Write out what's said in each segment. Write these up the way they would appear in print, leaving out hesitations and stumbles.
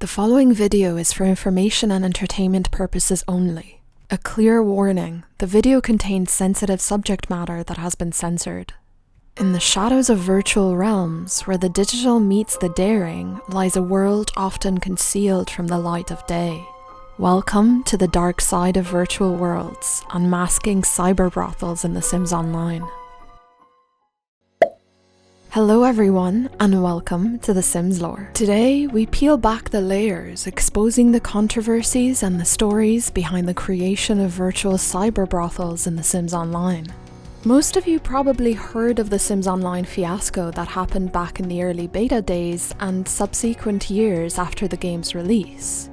The following video is for information and entertainment purposes only. A clear warning, the video contains sensitive subject matter that has been censored. In the shadows of virtual realms, where the digital meets the daring, lies a world often concealed from the light of day. Welcome to the dark side of virtual worlds, unmasking cyberbrothels in The Sims Online. Hello everyone, and welcome to The Sims Lore. Today, we peel back the layers, exposing the controversies and the stories behind the creation of virtual cyberbrothels in The Sims Online. Most of you probably heard of the Sims Online fiasco that happened back in the early beta days and subsequent years after the game's release.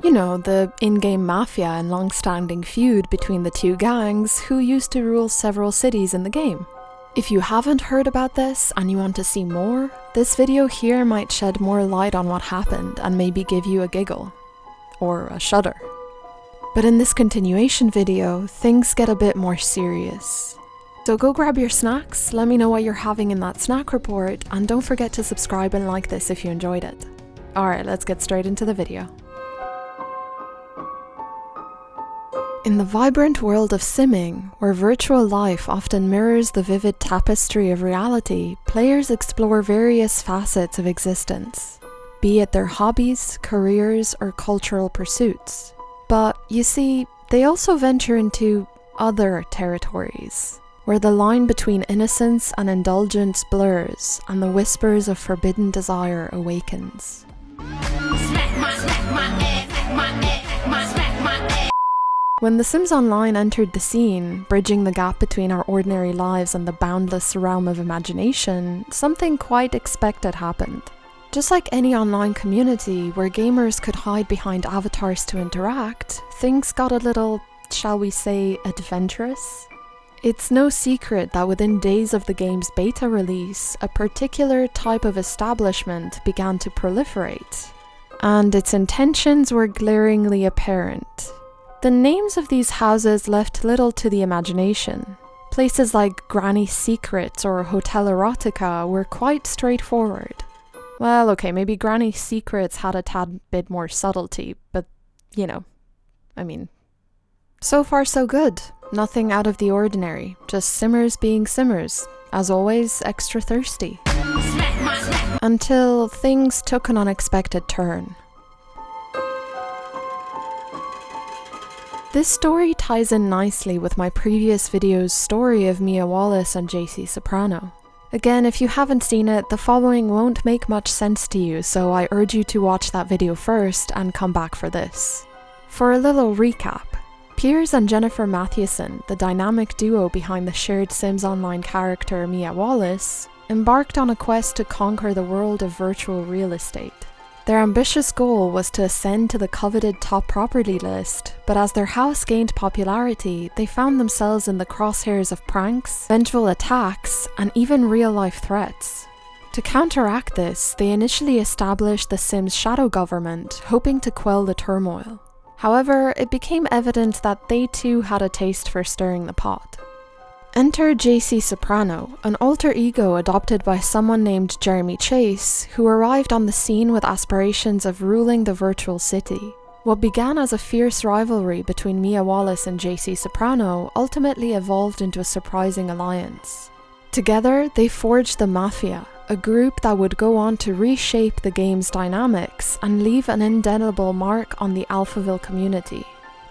You know, the in-game mafia and long-standing feud between the two gangs who used to rule several cities in the game. If you haven't heard about this and you want to see more, this video here might shed more light on what happened and maybe give you a giggle. Or a shudder. But in this continuation video, things get a bit more serious. So go grab your snacks, let me know what you're having in that snack report, and don't forget to subscribe and like this if you enjoyed it. Alright, let's get straight into the video. In the vibrant world of simming, where virtual life often mirrors the vivid tapestry of reality, players explore various facets of existence, be it their hobbies, careers, or cultural pursuits. But, you see, they also venture into other territories, where the line between innocence and indulgence blurs, and the whispers of forbidden desire awakens. When The Sims Online entered the scene, bridging the gap between our ordinary lives and the boundless realm of imagination, something quite expected happened. Just like any online community where gamers could hide behind avatars to interact, things got a little, shall we say, adventurous? It's no secret that within days of the game's beta release, a particular type of establishment began to proliferate, and its intentions were glaringly apparent. The names of these houses left little to the imagination. Places like Granny's Secrets or Hotel Erotica were quite straightforward. Well, okay, maybe Granny's Secrets had a tad bit more subtlety, but, you know, so far so good. Nothing out of the ordinary, just simmers being simmers. As always, extra thirsty. Until things took an unexpected turn. This story ties in nicely with my previous video's story of Wallace and JC Soprano. Again, if you haven't seen it, the following won't make much sense to you, so I urge you to watch that video first and come back for this. For a little recap, Piers and Jennifer Mathewson, the dynamic duo behind the shared Sims Online character Mia Wallace, embarked on a quest to conquer the world of virtual real estate. Their ambitious goal was to ascend to the coveted top property list, but as their house gained popularity, they found themselves in the crosshairs of pranks, vengeful attacks, and even real-life threats. To counteract this, they initially established the Sims shadow government, hoping to quell the turmoil. However, it became evident that they too had a taste for stirring the pot. Enter JC Soprano, an alter ego adopted by someone named Jeremy Chase, who arrived on the scene with aspirations of ruling the virtual city. What began as a fierce rivalry between Mia Wallace and JC Soprano ultimately evolved into a surprising alliance. Together, they forged the Mafia, a group that would go on to reshape the game's dynamics and leave an indelible mark on the Alphaville community.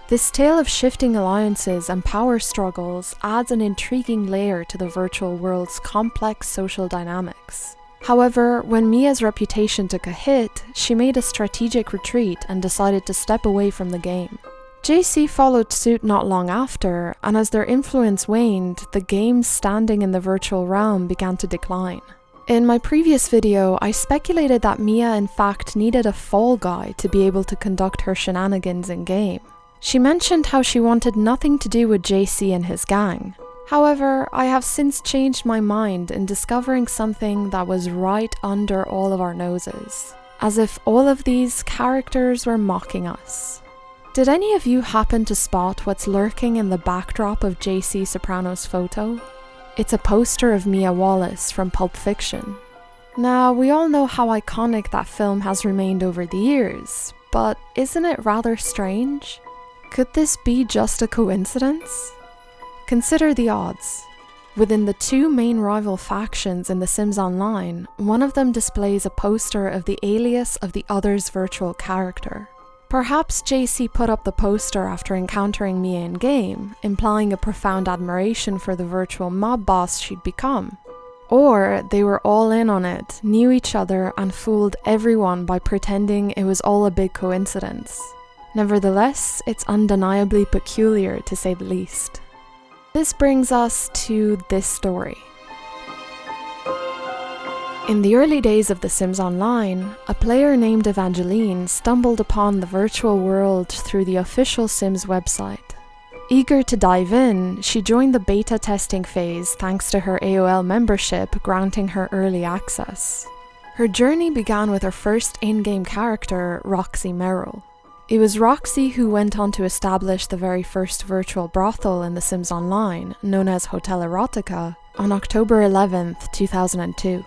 This tale of shifting alliances and power struggles adds an intriguing layer to the virtual world's complex social dynamics. However, when Mia's reputation took a hit, she made a strategic retreat and decided to step away from the game. JC followed suit not long after, and as their influence waned, the game's standing in the virtual realm began to decline. In my previous video, I speculated that Mia in fact needed a fall guy to be able to conduct her shenanigans in-game. She mentioned how she wanted nothing to do with JC and his gang. However, I have since changed my mind in discovering something that was right under all of our noses. As if all of these characters were mocking us. Did any of you happen to spot what's lurking in the backdrop of JC Soprano's photo? It's a poster of Mia Wallace from Pulp Fiction. Now, we all know how iconic that film has remained over the years, but isn't it rather strange? Could this be just a coincidence? Consider the odds. Within the two main rival factions in The Sims Online, one of them displays a poster of the alias of the other's virtual character. Perhaps JC put up the poster after encountering Mia in-game, implying a profound admiration for the virtual mob boss she'd become. Or they were all in on it, knew each other, and fooled everyone by pretending it was all a big coincidence. Nevertheless, it's undeniably peculiar to say the least. This brings us to this story. In the early days of The Sims Online, a player named Evangeline stumbled upon the virtual world through the official Sims website. Eager to dive in, she joined the beta testing phase thanks to her AOL membership granting her early access. Her journey began with her first in-game character, Roxy Merrill. It was Roxy who went on to establish the very first virtual brothel in The Sims Online, known as Hotel Erotica, on October 11th, 2002.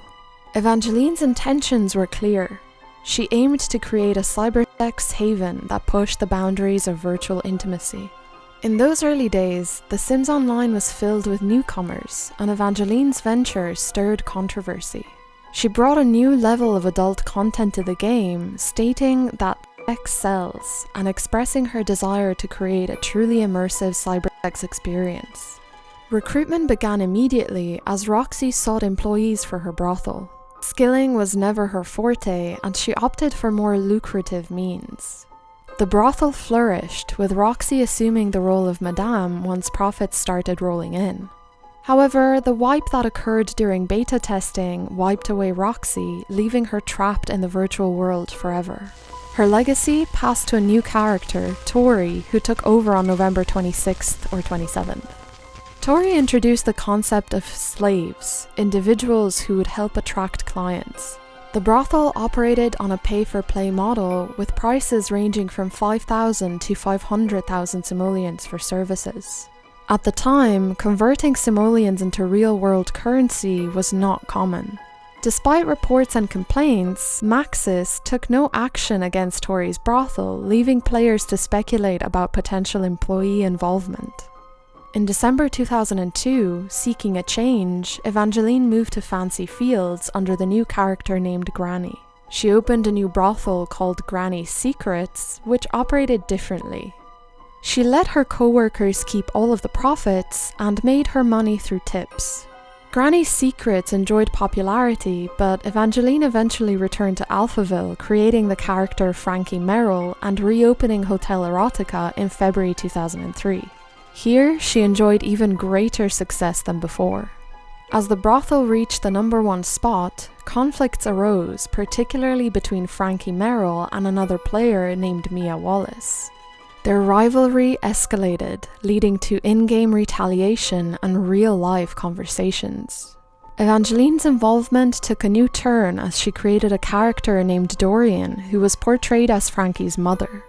Evangeline's intentions were clear. She aimed to create a cybersex haven that pushed the boundaries of virtual intimacy. In those early days, The Sims Online was filled with newcomers, and Evangeline's venture stirred controversy. She brought a new level of adult content to the game, stating that sex sells, and expressing her desire to create a truly immersive cybersex experience. Recruitment began immediately as Roxy sought employees for her brothel. Skilling was never her forte, and she opted for more lucrative means. The brothel flourished, with Roxy assuming the role of Madame once profits started rolling in. However, the wipe that occurred during beta testing wiped away Roxy, leaving her trapped in the virtual world forever. Her legacy passed to a new character, Tori, who took over on November 26th or 27th. Tori introduced the concept of slaves, individuals who would help attract clients. The brothel operated on a pay-for-play model, with prices ranging from 5,000 to 500,000 simoleons for services. At the time, converting simoleons into real-world currency was not common. Despite reports and complaints, Maxis took no action against Tori's brothel, leaving players to speculate about potential employee involvement. In December 2002, seeking a change, Evangeline moved to Fancy Fields under the new character named Granny. She opened a new brothel called Granny's Secrets, which operated differently. She let her co-workers keep all of the profits and made her money through tips. Granny's Secrets enjoyed popularity, but Evangeline eventually returned to Alphaville, creating the character Frankie Merrill and reopening Hotel Erotica in February 2003. Here, she enjoyed even greater success than before. As the brothel reached the #1 spot, conflicts arose, particularly between Frankie Merrill and another player named Mia Wallace. Their rivalry escalated, leading to in-game retaliation and real-life conversations. Evangeline's involvement took a new turn as she created a character named Dorian, who was portrayed as Frankie's mother.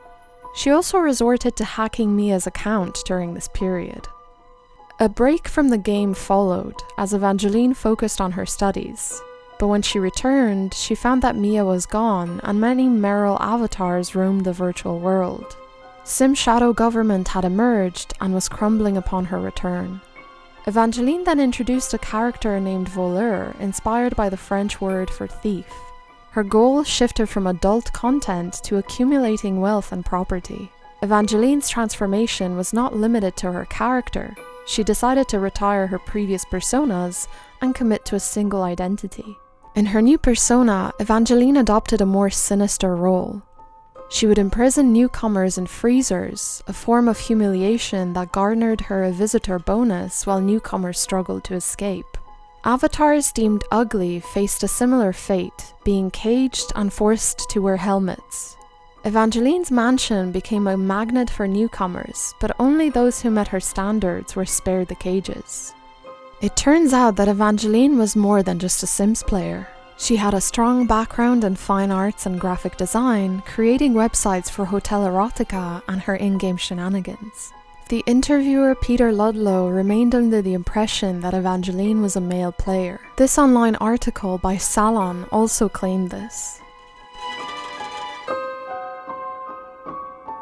She also resorted to hacking Mia's account during this period. A break from the game followed, as Evangeline focused on her studies. But when she returned, she found that Mia was gone, and many Merrill avatars roamed the virtual world. Sim Shadow Government had emerged and was crumbling upon her return. Evangeline then introduced a character named Voleur, inspired by the French word for thief. Her goal shifted from adult content to accumulating wealth and property. Evangeline's transformation was not limited to her character. She decided to retire her previous personas and commit to a single identity. In her new persona, Evangeline adopted a more sinister role. She would imprison newcomers in freezers, a form of humiliation that garnered her a visitor bonus while newcomers struggled to escape. Avatars deemed ugly faced a similar fate, being caged and forced to wear helmets. Evangeline's mansion became a magnet for newcomers, but only those who met her standards were spared the cages. It turns out that Evangeline was more than just a Sims player. She had a strong background in fine arts and graphic design, creating websites for Hotel Erotica and her in-game shenanigans. The interviewer Peter Ludlow remained under the impression that Evangeline was a male player. This online article by Salon also claimed this.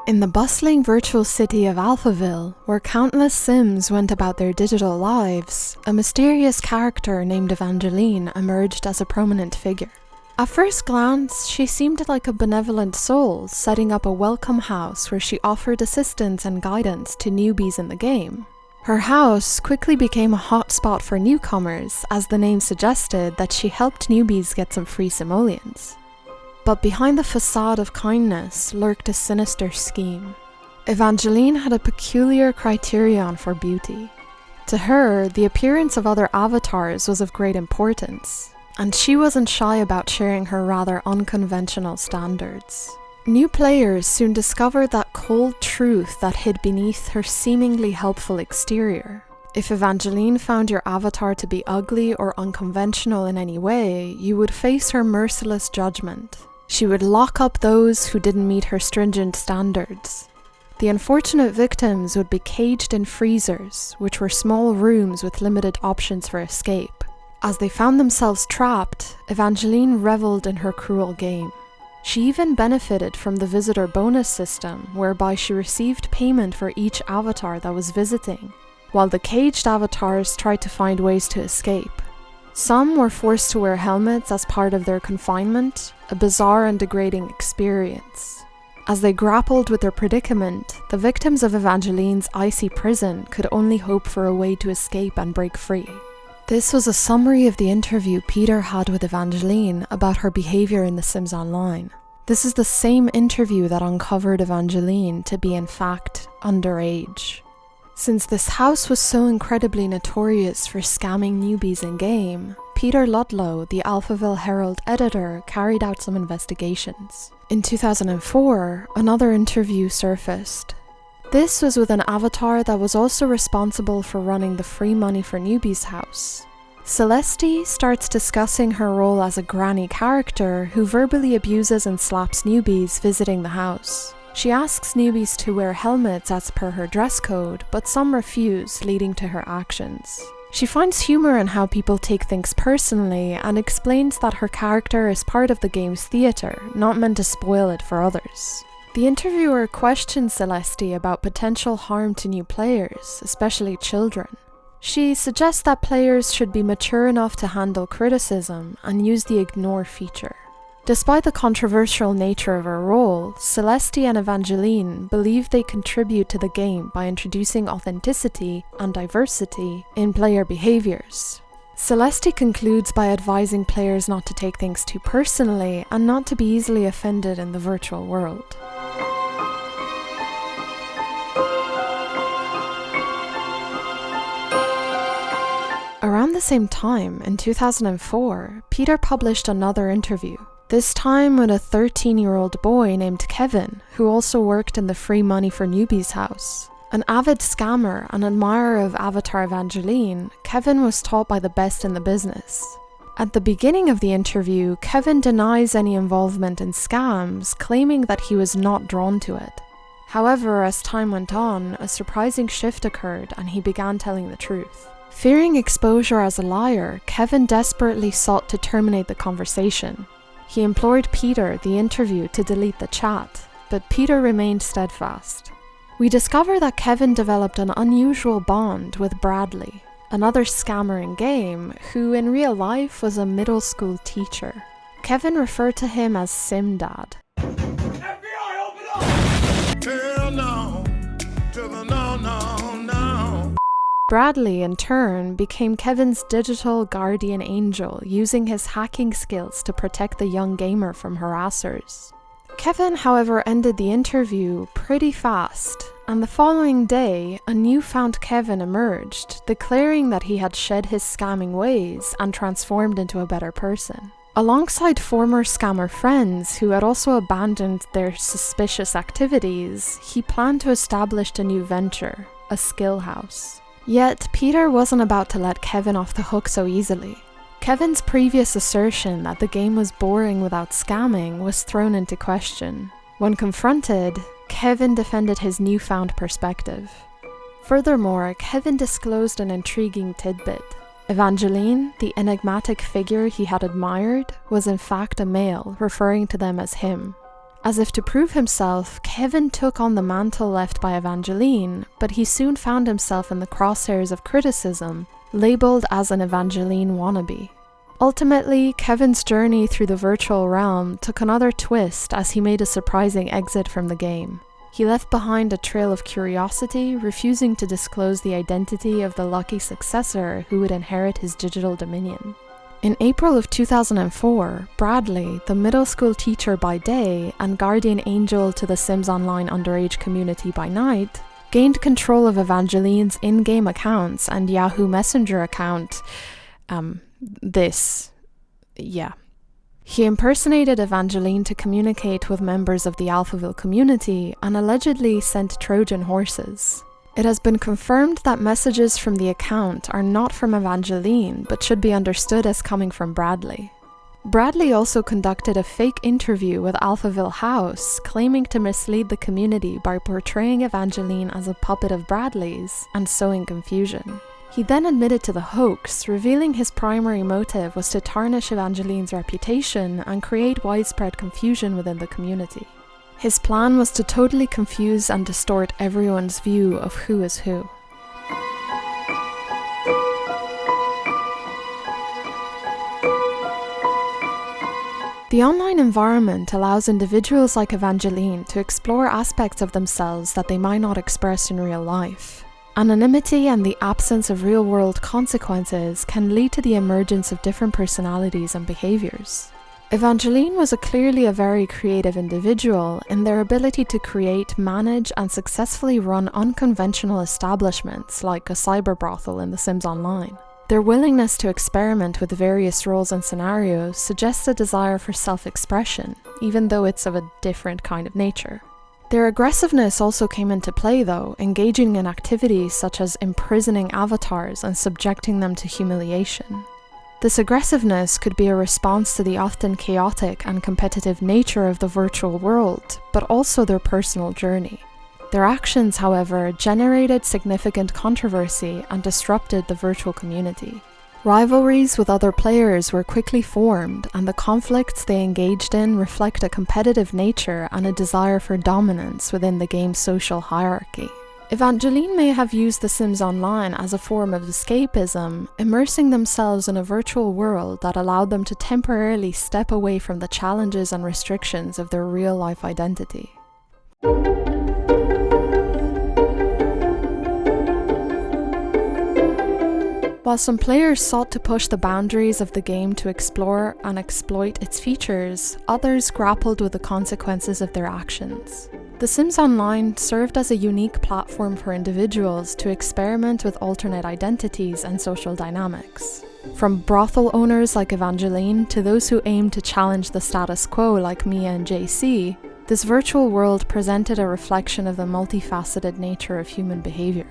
In the bustling virtual city of Alphaville, where countless Sims went about their digital lives, a mysterious character named Evangeline emerged as a prominent figure. At first glance, she seemed like a benevolent soul, setting up a welcome house where she offered assistance and guidance to newbies in the game. Her house quickly became a hotspot for newcomers, as the name suggested that she helped newbies get some free simoleons. But behind the facade of kindness lurked a sinister scheme. Evangeline had a peculiar criterion for beauty. To her, the appearance of other avatars was of great importance, and she wasn't shy about sharing her rather unconventional standards. New players soon discovered that cold truth that hid beneath her seemingly helpful exterior. If Evangeline found your avatar to be ugly or unconventional in any way, you would face her merciless judgment. She would lock up those who didn't meet her stringent standards. The unfortunate victims would be caged in freezers, which were small rooms with limited options for escape. As they found themselves trapped, Evangeline reveled in her cruel game. She even benefited from the visitor bonus system, whereby she received payment for each avatar that was visiting, while the caged avatars tried to find ways to escape. Some were forced to wear helmets as part of their confinement, a bizarre and degrading experience. As they grappled with their predicament, the victims of Evangeline's icy prison could only hope for a way to escape and break free. This was a summary of the interview Peter had with Evangeline about her behavior in The Sims Online. This is the same interview that uncovered Evangeline to be in fact underage. Since this house was so incredibly notorious for scamming newbies in-game, Peter Ludlow, the Alphaville Herald editor, carried out some investigations. In 2004, another interview surfaced. This was with an avatar that was also responsible for running the Free Money for Newbies house. Celeste starts discussing her role as a granny character who verbally abuses and slaps newbies visiting the house. She asks newbies to wear helmets as per her dress code, but some refuse, leading to her actions. She finds humor in how people take things personally and explains that her character is part of the game's theatre, not meant to spoil it for others. The interviewer questions Celeste about potential harm to new players, especially children. She suggests that players should be mature enough to handle criticism and use the ignore feature. Despite the controversial nature of her role, Celeste and Evangeline believe they contribute to the game by introducing authenticity and diversity in player behaviors. Celeste concludes by advising players not to take things too personally and not to be easily offended in the virtual world. Around the same time, in 2004, Peter published another interview. This time with a 13-year-old boy named Kevin, who also worked in the Free Money for Newbies house. An avid scammer and admirer of Avatar Evangeline, Kevin was taught by the best in the business. At the beginning of the interview, Kevin denies any involvement in scams, claiming that he was not drawn to it. However, as time went on, a surprising shift occurred and he began telling the truth. Fearing exposure as a liar, Kevin desperately sought to terminate the conversation. He implored Peter, the interview, to delete the chat, but Peter remained steadfast. We discover that Kevin developed an unusual bond with Bradley, another scammer in-game, who in real life was a middle school teacher. Kevin referred to him as Sim Dad. FBI, open up! Hell no, to the no, no, no. Bradley, in turn, became Kevin's digital guardian angel, using his hacking skills to protect the young gamer from harassers. Kevin, however, ended the interview pretty fast, and the following day, a newfound Kevin emerged, declaring that he had shed his scamming ways and transformed into a better person. Alongside former scammer friends who had also abandoned their suspicious activities, he planned to establish a new venture, a skill house. Yet, Peter wasn't about to let Kevin off the hook so easily. Kevin's previous assertion that the game was boring without scamming was thrown into question. When confronted, Kevin defended his newfound perspective. Furthermore, Kevin disclosed an intriguing tidbit. Evangeline, the enigmatic figure he had admired, was in fact a male, referring to them as him. As if to prove himself, Kevin took on the mantle left by Evangeline, but he soon found himself in the crosshairs of criticism, labelled as an Evangeline wannabe. Ultimately, Kevin's journey through the virtual realm took another twist as he made a surprising exit from the game. He left behind a trail of curiosity, refusing to disclose the identity of the lucky successor who would inherit his digital dominion. In April of 2004, Bradley, the middle school teacher by day and guardian angel to the Sims Online underage community by night, gained control of Evangeline's in-game accounts and Yahoo Messenger account. He impersonated Evangeline to communicate with members of the Alphaville community and allegedly sent Trojan horses. It has been confirmed that messages from the account are not from Evangeline, but should be understood as coming from Bradley. Bradley also conducted a fake interview with Alphaville House, claiming to mislead the community by portraying Evangeline as a puppet of Bradley's and sowing confusion. He then admitted to the hoax, revealing his primary motive was to tarnish Evangeline's reputation and create widespread confusion within the community. His plan was to totally confuse and distort everyone's view of who is who. The online environment allows individuals like Evangeline to explore aspects of themselves that they might not express in real life. Anonymity and the absence of real-world consequences can lead to the emergence of different personalities and behaviors. Evangeline was clearly a very creative individual in their ability to create, manage, and successfully run unconventional establishments like a cyber brothel in The Sims Online. Their willingness to experiment with various roles and scenarios suggests a desire for self-expression, even though it's of a different kind of nature. Their aggressiveness also came into play though, engaging in activities such as imprisoning avatars and subjecting them to humiliation. This aggressiveness could be a response to the often chaotic and competitive nature of the virtual world, but also their personal journey. Their actions, however, generated significant controversy and disrupted the virtual community. Rivalries with other players were quickly formed, and the conflicts they engaged in reflect a competitive nature and a desire for dominance within the game's social hierarchy. Evangeline may have used The Sims Online as a form of escapism, immersing themselves in a virtual world that allowed them to temporarily step away from the challenges and restrictions of their real-life identity. While some players sought to push the boundaries of the game to explore and exploit its features, others grappled with the consequences of their actions. The Sims Online served as a unique platform for individuals to experiment with alternate identities and social dynamics. From brothel owners like Evangeline to those who aimed to challenge the status quo like Mia and JC, this virtual world presented a reflection of the multifaceted nature of human behavior.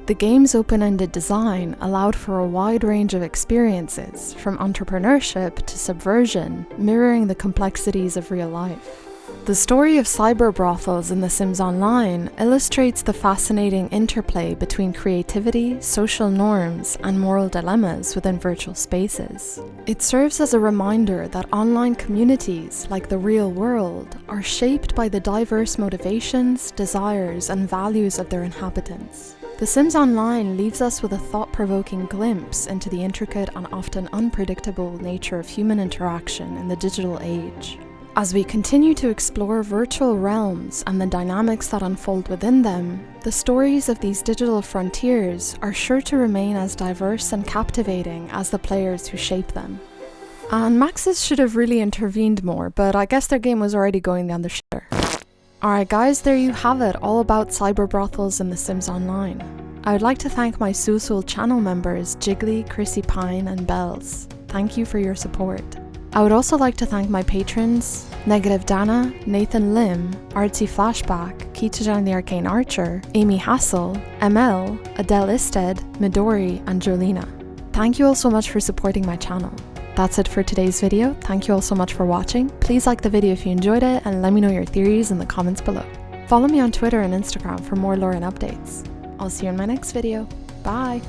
The game's open-ended design allowed for a wide range of experiences, from entrepreneurship to subversion, mirroring the complexities of real life. The story of cyberbrothels in The Sims Online illustrates the fascinating interplay between creativity, social norms, and moral dilemmas within virtual spaces. It serves as a reminder that online communities, like the real world, are shaped by the diverse motivations, desires, and values of their inhabitants. The Sims Online leaves us with a thought-provoking glimpse into the intricate and often unpredictable nature of human interaction in the digital age. As we continue to explore virtual realms and the dynamics that unfold within them, the stories of these digital frontiers are sure to remain as diverse and captivating as the players who shape them. And Maxis should have really intervened more, but I guess their game was already going down the shitter. Alright guys, there you have it, all about cyberbrothels in The Sims Online. I would like to thank my Susul channel members Jiggly, Krissy Pyne and Bels. Thank you for your support. I would also like to thank my patrons, Negative Dana, Nathan Lim, Artsy Flashback, Kitajan the Arcane Archer, Amy Hassel, ML, Adele Isted, Midori, and Jolina. Thank you all so much for supporting my channel. That's it for today's video. Thank you all so much for watching. Please like the video if you enjoyed it and let me know your theories in the comments below. Follow me on Twitter and Instagram for more lore and updates. I'll see you in my next video. Bye!